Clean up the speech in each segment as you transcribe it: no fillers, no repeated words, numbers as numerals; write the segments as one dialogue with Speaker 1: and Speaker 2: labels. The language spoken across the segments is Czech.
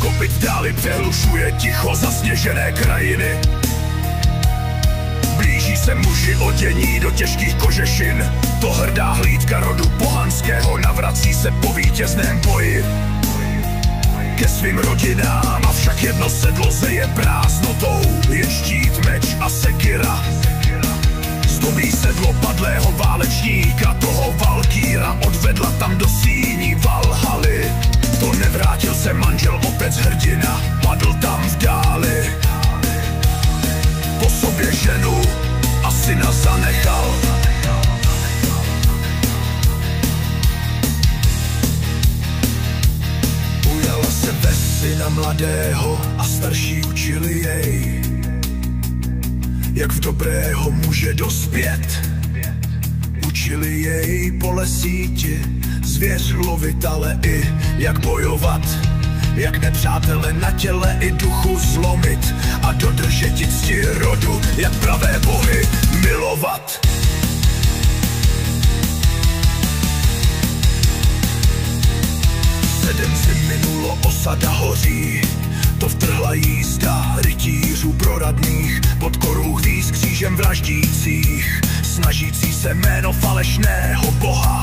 Speaker 1: kopyt v dáli přehlušuje ticho zasněžené krajiny. Blíží se muži odění do těžkých kožešin. To hrdá hlídka rodu pohanského navrací se po vítězném boji ke svým rodinám, avšak jedno sedlo zeje prázdnotou, jen štít, meč a sekira. Zdobí sedlo padlého válečníka, toho Valkýra odvedla tam do síní Valhaly. To nevrátil se manžel, otec hrdina, padl tam v dáli. Po sobě ženu a syna zanechal. Ujala se ve syna mladého a starší učili jej, jak v dobrého muže dospět. Učili jej po lesíti zvěř lovit, ale i jak bojovat, jak nepřátele na těle i duchu zlomit a dodržet cti rodu, jak pravé bohy milovat. Sedm zim minulo, osada hoří, to vtrhla jízda rytířů proradných pod korou hvíz křížem vraždících, snažící se jméno falešného boha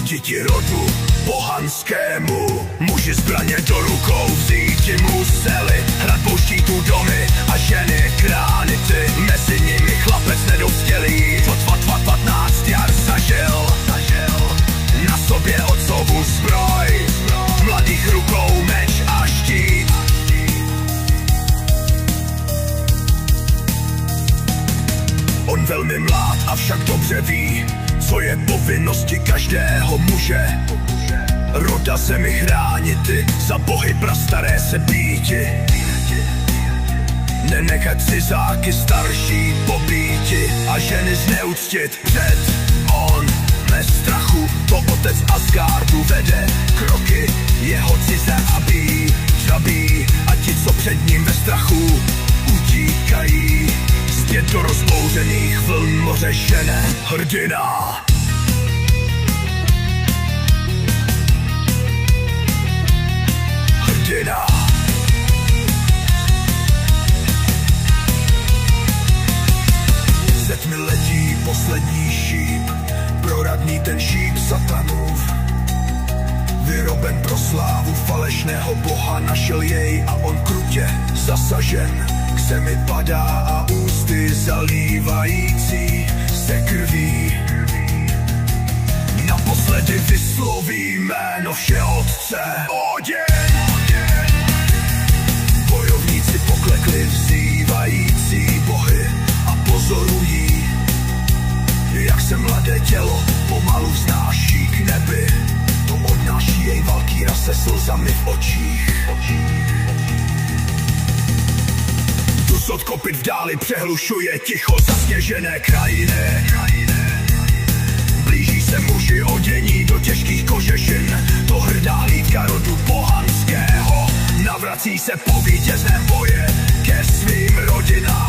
Speaker 1: vnutiti rodu pohanskému. Muži zbraně do rukou vzíti museli, hradbou štítů domy a ženy kránity. Mezi nimi chlapec nedospělý, co 15 jar zažil. Na sobě otcovu zbroj, mladých rukou meč a štít. On velmi mlád, avšak dobře ví, co je povinnosti každého muže. Roda zemi chránit, za bohy prastaré se býti. Nenechat cizáky starší pobíti a ženy zneuctit před on. Bez strachu to otec Asgardu vede kroky jeho cize žabí a ti, co před ním ve strachu utíkají zpět do rozbouřených vln moře žene hrdina. Hrdina. Ze tmy letí poslední šíp, proradný ten šíp satanův, vyroben pro slávu falešného boha, našel jej a on krutě zasažen. K zemi padá a ústy zalívající se krví naposledy vysloví jméno Všeotce. Oděn! Bojovníci poklekli vzývající bohy a pozorují, jak se mladé tělo pomalu vznáší k nebi. To odnáší jej Valkýra se slzami v očích. Dus od kopyt v dáli přehlušuje ticho zasněžené krajiny. Blíží se muži odění do těžkých kožešin. To hrdá hlídka rodu pohanského navrací se po vítězném boje ke svým rodinám.